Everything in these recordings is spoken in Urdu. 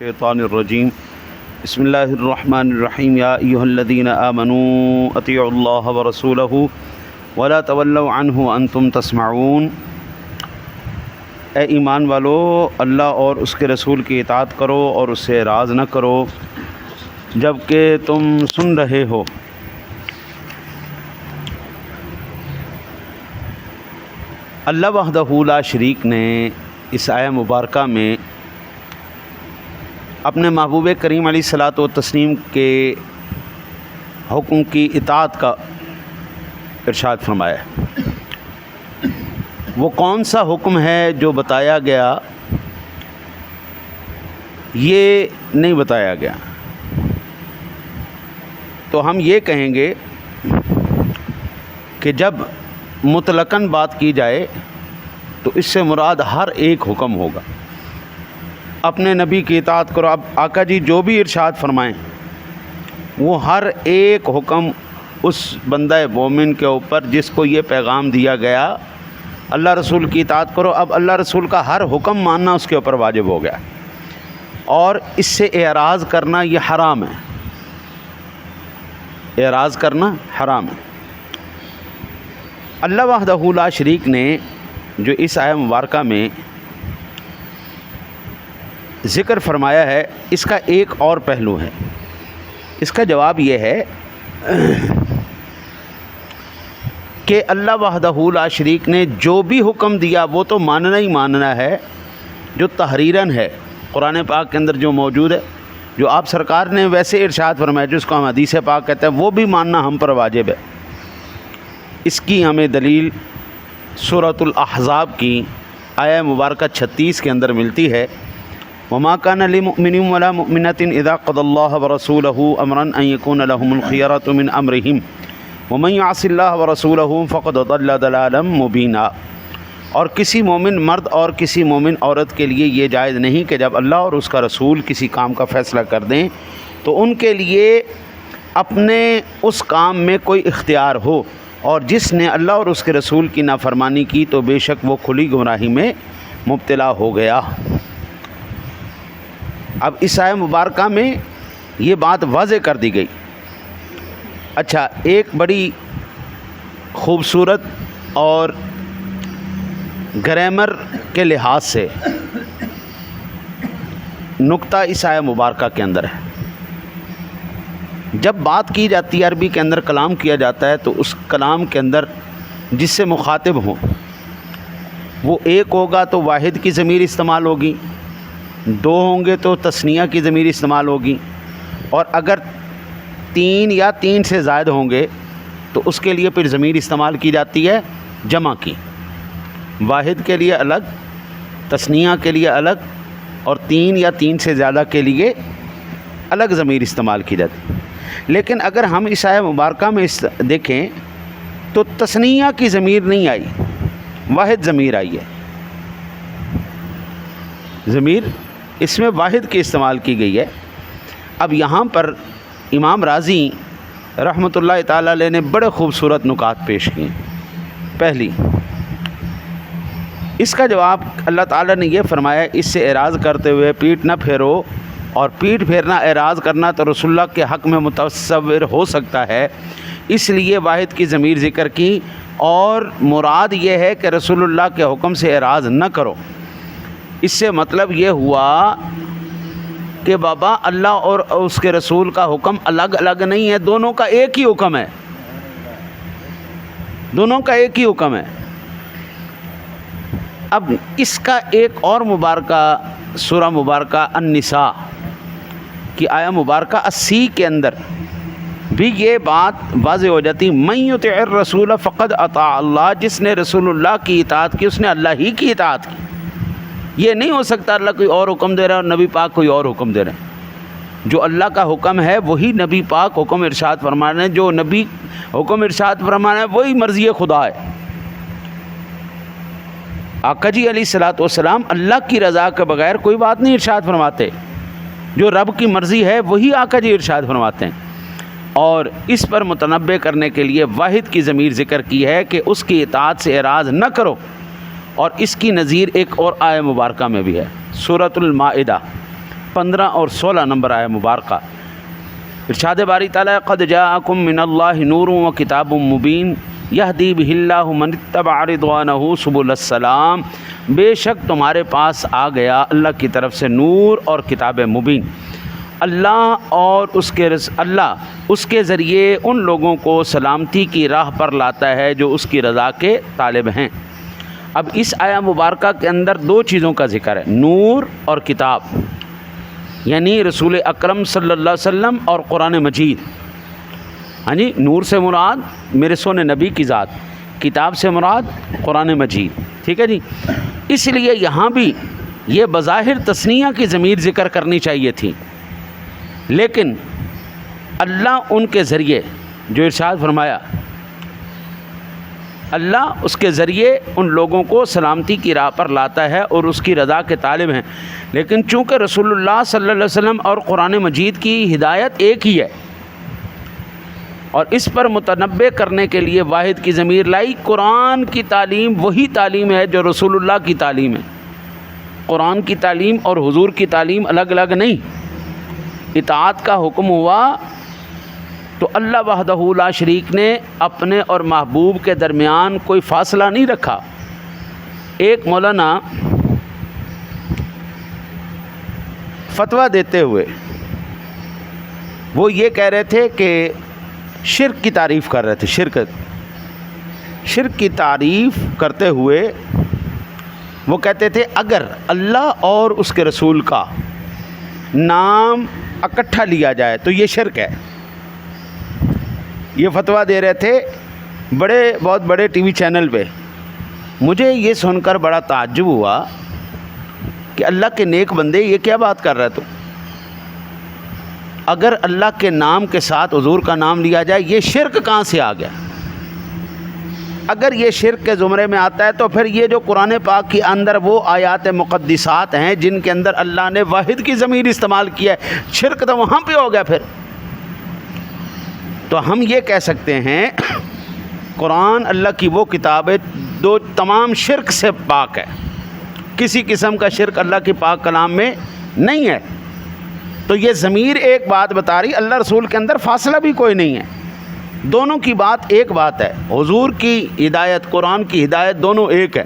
الشیطان الرجیم بسم اللہ الرحمن الرحیم یا ایھا الذین آمنوا اطیعوا اللہ ورسولہ ولا تولوا عنہ وانتم تسمعون۔ اے ایمان والو، اللہ اور اس کے رسول کی اطاعت کرو اور اس سے اعراض نہ کرو جب کہ تم سن رہے ہو۔ اللہ وحدہ لا شریک نے اس آیہ مبارکہ میں اپنے محبوب کریم علیہ الصلاۃ والتسلیم کے حکم کی اطاعت کا ارشاد فرمایا ہے۔ وہ کون سا حکم ہے جو بتایا گیا؟ یہ نہیں بتایا گیا، تو ہم یہ کہیں گے کہ جب مطلقاً بات کی جائے تو اس سے مراد ہر ایک حکم ہوگا۔ اپنے نبی کی اطاعت کرو، اب آقا جی جو بھی ارشاد فرمائیں وہ ہر ایک حکم اس بندہ مومن کے اوپر جس کو یہ پیغام دیا گیا اللہ رسول کی اطاعت کرو، اب اللہ رسول کا ہر حکم ماننا اس کے اوپر واجب ہو گیا، اور اس سے اعراض کرنا یہ حرام ہے۔ اعراض کرنا حرام ہے۔ اللہ وحدہ لا شریک نے جو اس آیہ مبارکہ میں ذکر فرمایا ہے، اس کا ایک اور پہلو ہے۔ اس کا جواب یہ ہے کہ اللہ وحدہ لا شریک نے جو بھی حکم دیا وہ تو ماننا ہی ماننا ہے، جو تحریراً ہے قرآن پاک کے اندر جو موجود ہے، جو آپ سرکار نے ویسے ارشاد فرمایا جس کو ہم حدیث پاک کہتے ہیں، وہ بھی ماننا ہم پر واجب ہے۔ اس کی ہمیں دلیل سورۃ الاحزاب کی آیہ مبارکہ 36 کے اندر ملتی ہے۔ وما كان لمؤمن ولا مؤمنة اذا قضى الله ورسوله امرا ان يكون لهم الخيرة من امرهم ومن يعص الله ورسوله فقد ضل ضلالا مبينا۔ اور کسی مومن مرد اور کسی مومن عورت کے لیے یہ جائز نہیں کہ جب اللہ اور اس کا رسول کسی کام کا فیصلہ کر دیں تو ان کے لیے اپنے اس کام میں کوئی اختیار ہو، اور جس نے اللہ اور اس کے رسول کی نافرمانی کی تو بے شک وہ کھلی گمراہی میں مبتلا ہو گیا۔ اب اس آیہ مبارکہ میں یہ بات واضح کر دی گئی۔ اچھا، ایک بڑی خوبصورت اور گرامر کے لحاظ سے نقطہ اس آیہ مبارکہ کے اندر ہے۔ جب بات کی جاتی ہے، عربی کے اندر کلام کیا جاتا ہے، تو اس کلام کے اندر جس سے مخاطب ہوں وہ ایک ہوگا تو واحد کی ضمیر استعمال ہوگی، دو ہوں گے تو تثنیہ کی ضمیر استعمال ہوگی، اور اگر تین یا تین سے زائد ہوں گے تو اس کے لیے پھر ضمیر استعمال کی جاتی ہے جمع کی۔ واحد کے لیے الگ، تثنیہ کے لیے الگ، اور تین یا تین سے زیادہ کے لیے الگ ضمیر استعمال کی جاتی ہے۔ لیکن اگر ہم اس آیہ مبارکہ میں دیکھیں تو تثنیہ کی ضمیر نہیں آئی، واحد ضمیر آئی ہے۔ ضمیر اس میں واحد کی استعمال کی گئی ہے۔ اب یہاں پر امام راضی رحمۃ اللہ تعالیٰ علیہ نے بڑے خوبصورت نکات پیش کیے۔ پہلی، اس کا جواب اللہ تعالیٰ نے یہ فرمایا، اس سے اعراض کرتے ہوئے پیٹھ نہ پھیرو، اور پیٹھ پھیرنا، اعراض کرنا تو رسول اللہ کے حق میں متصور ہو سکتا ہے، اس لیے واحد کی ضمیر ذکر کی، اور مراد یہ ہے کہ رسول اللہ کے حکم سے اعراض نہ کرو۔ اس سے مطلب یہ ہوا کہ بابا اللہ اور اس کے رسول کا حکم الگ الگ نہیں ہے، دونوں کا ایک ہی حکم ہے، دونوں کا ایک ہی حکم ہے۔ اب اس کا ایک اور مبارکہ سورہ مبارکہ النساء کی آیہ مبارکہ 80 کے اندر بھی یہ بات واضح ہو جاتی، من یطع الرسول فقد اطاع اللہ، جس نے رسول اللہ کی اطاعت کی اس نے اللہ ہی کی اطاعت کی۔ یہ نہیں ہو سکتا اللہ کوئی اور حکم دے رہا ہے اور نبی پاک کوئی اور حکم دے رہے ہیں۔ جو اللہ کا حکم ہے وہی نبی پاک حکم ارشاد فرما رہے ہیں، جو نبی حکم ارشاد فرما رہے ہیں وہی مرضی خدا ہے۔ آقا جی علیہ الصلاۃ والسلام اللہ کی رضا کے بغیر کوئی بات نہیں ارشاد فرماتے، جو رب کی مرضی ہے وہی آقا جی ارشاد فرماتے ہیں۔ اور اس پر متنبہ کرنے کے لیے واحد کی ضمیر ذکر کی ہے کہ اس کی اطاعت سے اعراض نہ کرو، اور اس کی نظیر ایک اور آیہ مبارکہ میں بھی ہے، سورۃ المائدہ 15 اور 16 نمبر آیہ مبارکہ۔ ارشاد باری تعالیٰ قد جاءکم من اللہ نور و کتاب مبین یہدی بہ اللہ من اتبع رضوانہ سبل السلام، بے شک تمہارے پاس آ گیا اللہ کی طرف سے نور اور کتاب مبین، اللہ اور اللہ اس کے ذریعے ان لوگوں کو سلامتی کی راہ پر لاتا ہے جو اس کی رضا کے طالب ہیں۔ اب اس آیہ مبارکہ کے اندر 2 چیزوں کا ذکر ہے، نور اور کتاب، یعنی رسول اکرم صلی اللہ علیہ وسلم اور قرآن مجید۔ ہاں جی، نور سے مراد میرے سونے نبی کی ذات، کتاب سے مراد قرآن مجید، ٹھیک ہے جی۔ اس لیے یہاں بھی یہ بظاہر تثنیہ کی ضمیر ذکر کرنی چاہیے تھی، لیکن اللہ ان کے ذریعے جو ارشاد فرمایا، اللہ اس کے ذریعے ان لوگوں کو سلامتی کی راہ پر لاتا ہے اور اس کی رضا کے طالب ہیں، لیکن چونکہ رسول اللہ صلی اللہ علیہ وسلم اور قرآن مجید کی ہدایت ایک ہی ہے اور اس پر متنبع کرنے کے لیے واحد کی ضمیر لائی۔ قرآن کی تعلیم وہی تعلیم ہے جو رسول اللہ کی تعلیم ہے، قرآن کی تعلیم اور حضور کی تعلیم الگ الگ نہیں۔ اطاعت کا حکم ہوا تو اللہ وحدہ لا شریک نے اپنے اور محبوب کے درمیان کوئی فاصلہ نہیں رکھا۔ ایک مولانا فتویٰ دیتے ہوئے وہ یہ کہہ رہے تھے کہ شرک کی تعریف کر رہے تھے، شرک کی تعریف کرتے ہوئے وہ کہتے تھے اگر اللہ اور اس کے رسول کا نام اکٹھا لیا جائے تو یہ شرک ہے۔ یہ فتویٰ دے رہے تھے بہت بڑے ٹی وی چینل پہ۔ مجھے یہ سن کر بڑا تعجب ہوا کہ اللہ کے نیک بندے یہ کیا بات کر رہے تو، اگر اللہ کے نام کے ساتھ حضور کا نام لیا جائے یہ شرک کہاں سے آ گیا؟ اگر یہ شرک کے زمرے میں آتا ہے تو پھر یہ جو قرآن پاک کے اندر وہ آیات مقدسات ہیں جن کے اندر اللہ نے واحد کی ضمیر استعمال کیا ہے، شرک تو وہاں پہ ہو گیا۔ پھر تو ہم یہ کہہ سکتے ہیں قرآن اللہ کی وہ کتاب ہے جو تمام شرک سے پاک ہے، کسی قسم کا شرک اللہ کی پاک کلام میں نہیں ہے۔ تو یہ ضمیر ایک بات بتا رہی، اللہ رسول کے اندر فاصلہ بھی کوئی نہیں ہے، دونوں کی بات ایک بات ہے، حضور کی ہدایت قرآن کی ہدایت دونوں ایک ہے۔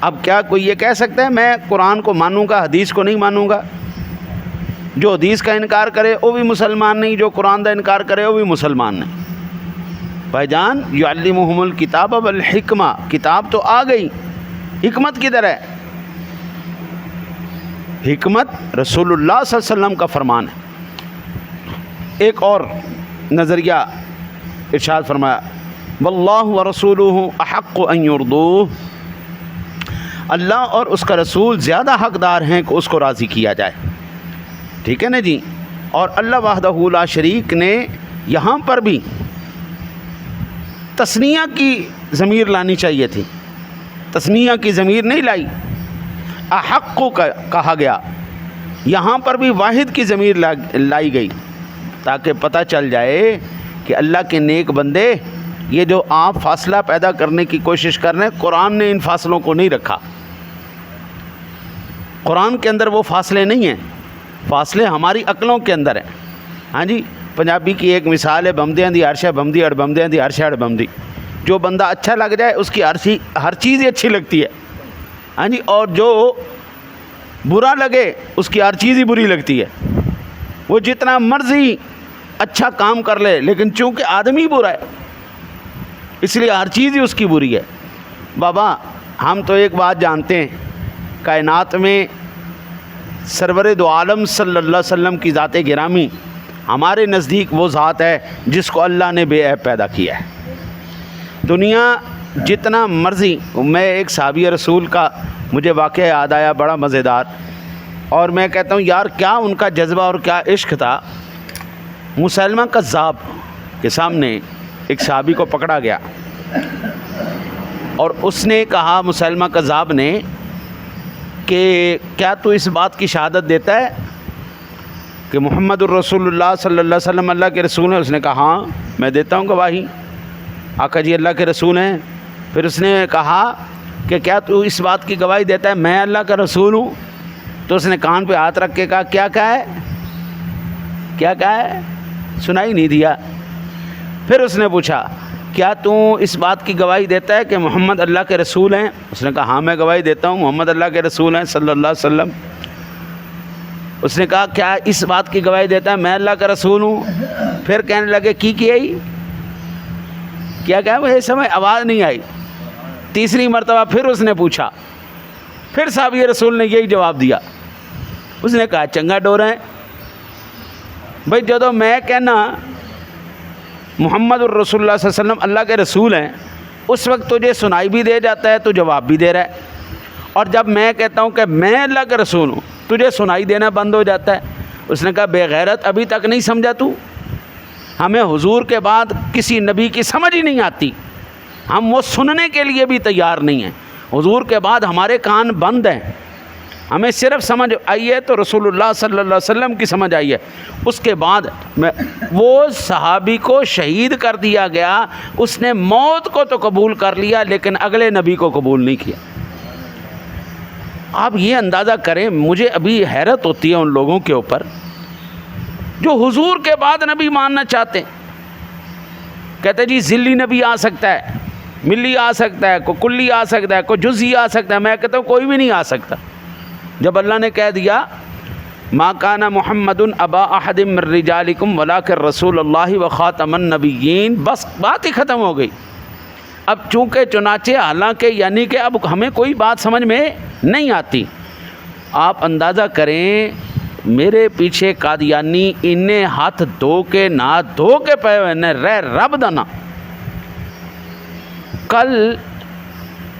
اب کیا کوئی یہ کہہ سکتا ہے میں قرآن کو مانوں گا حدیث کو نہیں مانوں گا؟ جو حدیث کا انکار کرے وہ بھی مسلمان نہیں، جو قرآن کا انکار کرے وہ بھی مسلمان نہیں۔ بھائی جان، یعلمہم الکتاب والحکمہ، کتاب تو آ گئی، حکمت کدھر ہے؟ حکمت رسول اللہ صلی اللہ علیہ وسلم کا فرمان ہے۔ ایک اور نظریہ ارشاد فرمایا واللہ ورسولہ احق ان یرضوہ، اللہ اور اس کا رسول زیادہ حقدار ہیں کہ اس کو راضی کیا جائے، ٹھیک ہے نا جی۔ اور اللہ وحدہ لا شریک نے یہاں پر بھی تثنیہ کی ضمیر لانی چاہیے تھی، تثنیہ کی ضمیر نہیں لائی، احق کو کہا گیا، یہاں پر بھی واحد کی ضمیر لائی گئی تاکہ پتہ چل جائے کہ اللہ کے نیک بندے یہ جو آپ فاصلہ پیدا کرنے کی کوشش کر رہے ہیں، قرآن نے ان فاصلوں کو نہیں رکھا، قرآن کے اندر وہ فاصلے نہیں ہیں، فاصلے ہماری عقلوں کے اندر ہیں۔ ہاں جی، پنجابی کی ایک مثال ہے بمدیاں دی عرش ہے بمدی اڑ بمدیاں دی عرش ہے اڑ بمدی، جو بندہ اچھا لگ جائے اس کی ہر چیز ہی اچھی لگتی ہے، ہاں جی، اور جو برا لگے اس کی ہر چیز ہی بری لگتی ہے۔ وہ جتنا مرضی اچھا کام کر لے لیکن چونکہ آدمی برا ہے اس لیے ہر چیز ہی اس کی بری ہے۔ بابا ہم تو ایک بات جانتے ہیں، کائنات میں سرور دو عالم صلی اللہ علیہ وسلم کی ذات گرامی ہمارے نزدیک وہ ذات ہے جس کو اللہ نے بے عیب پیدا کیا ہے۔ دنیا جتنا مرضی، میں ایک صحابی رسول کا مجھے واقعہ یاد آیا بڑا مزیدار، اور میں کہتا ہوں یار کیا ان کا جذبہ اور کیا عشق تھا۔ مسلمہ کذاب کے سامنے ایک صحابی کو پکڑا گیا اور اس نے کہا مسلمہ کذاب نے کہ کیا تو اس بات کی شہادت دیتا ہے کہ محمد الرسول اللہ صلی اللہ علیہ وسلم اللہ کے رسول ہیں؟ اس نے کہا ہاں میں دیتا ہوں گواہی۔ آقا جی اللہ کے رسول ہیں۔ پھر اس نے کہا کہ کیا تو اس بات کی گواہی دیتا ہے میں اللہ کا رسول ہوں؟ تو اس نے کان پہ ہاتھ رکھ کے کہا کیا کہا ہے، کیا کہا ہے، سنائی نہیں دیا۔ پھر اس نے پوچھا کیا تو اس بات کی گواہی دیتا ہے کہ محمد اللہ کے رسول ہیں؟ اس نے کہا ہاں میں گواہی دیتا ہوں محمد اللہ کے رسول ہیں صلی اللہ علیہ وسلم۔ اس نے کہا کیا اس بات کی گواہی دیتا ہے میں اللہ کا رسول ہوں؟ پھر کہنے لگے کی ہی کیا کہا، وہ سمجھ آواز نہیں آئی۔ تیسری مرتبہ پھر اس نے پوچھا، پھر صحابی رسول نے یہی جواب دیا۔ اس نے کہا چنگا ڈور ہے بھائی، جدو میں کہنا محمد الرسول اللہ صلی اللہ علیہ وسلم اللہ کے رسول ہیں اس وقت تجھے سنائی بھی دے جاتا ہے، تو جواب بھی دے رہا ہے، اور جب میں کہتا ہوں کہ میں اللہ کا رسول ہوں تجھے سنائی دینا بند ہو جاتا ہے۔ اس نے کہا بے غیرت، ابھی تک نہیں سمجھا تو؟ ہمیں حضور کے بعد کسی نبی کی سمجھ ہی نہیں آتی، ہم وہ سننے کے لیے بھی تیار نہیں ہیں۔ حضور کے بعد ہمارے کان بند ہیں، ہمیں صرف سمجھ آئی ہے تو رسول اللہ صلی اللہ علیہ وسلم کی سمجھ آئی ہے۔ اس کے بعد وہ صحابی کو شہید کر دیا گیا، اس نے موت کو تو قبول کر لیا لیکن اگلے نبی کو قبول نہیں کیا۔ آپ یہ اندازہ کریں، مجھے ابھی حیرت ہوتی ہے ان لوگوں کے اوپر جو حضور کے بعد نبی ماننا چاہتے ہیں۔ کہتے جی ذلی نبی آ سکتا ہے، ملی آ سکتا ہے، کوئی کلی آ سکتا ہے، کوئی جزئی آ سکتا ہے۔ میں کہتا ہوں کوئی بھی نہیں آ سکتا۔ جب اللہ نے کہہ دیا ما کان محمد ابا احد من رجالکم ولکن رسول اللہ وخاتم النبیین، بس بات ہی ختم ہو گئی۔ اب چونکہ چنانچہ حالانکہ یعنی کہ اب ہمیں کوئی بات سمجھ میں نہیں آتی۔ آپ اندازہ کریں میرے پیچھے قادیانی انہیں ہاتھ دھو کے نہ دھو کے پے ہوئے نے رہ رب دنا۔ کل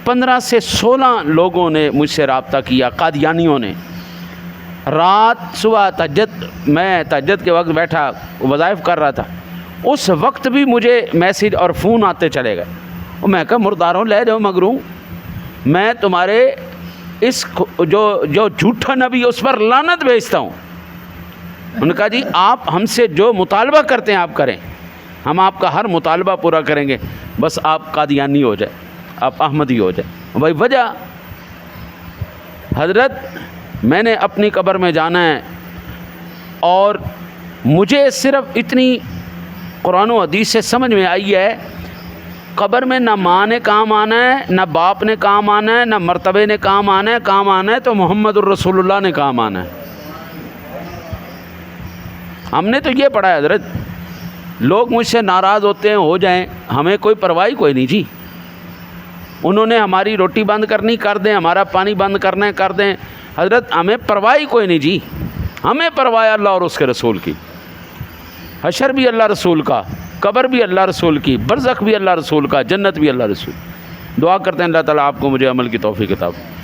15 سے 16 لوگوں نے مجھ سے رابطہ کیا، قادیانیوں نے۔ رات صبح تہجد، میں تہجد کے وقت بیٹھا وظائف کر رہا تھا، اس وقت بھی مجھے میسیج اور فون آتے چلے گئے۔ میں کہا مرداروں لے جاؤ مگروں، میں تمہارے اس جو جھوٹا نبی اس پر لعنت بھیجتا ہوں۔ انہوں نے کہا جی آپ ہم سے جو مطالبہ کرتے ہیں آپ کریں، ہم آپ کا ہر مطالبہ پورا کریں گے، بس آپ قادیانی ہو جائے، آپ احمدی ہو جائے۔ بھائی وجہ حضرت میں نے اپنی قبر میں جانا ہے، اور مجھے صرف اتنی قرآن و حدیث سے سمجھ میں آئی ہے، قبر میں نہ ماں نے کام آنا ہے، نہ باپ نے کام آنا ہے، نہ مرتبے نے کام آنا ہے، کام آنا ہے تو محمد الرسول اللہ نے کام آنا ہے۔ ہم نے تو یہ پڑھا ہے حضرت، لوگ مجھ سے ناراض ہوتے ہیں ہو جائیں، ہمیں کوئی پرواہ کوئی نہیں جی۔ انہوں نے ہماری روٹی بند کرنی کر دیں، ہمارا پانی بند کرنا ہے کر دیں، حضرت ہمیں پرواہ کوئی نہیں جی۔ ہمیں پرواہ اللہ اور اس کے رسول کی، حشر بھی اللہ رسول کا، قبر بھی اللہ رسول کی، برزخ بھی اللہ رسول کا، جنت بھی اللہ رسول۔ دعا کرتے ہیں اللہ تعالیٰ آپ کو مجھے عمل کی توفیق عطا فرمائے۔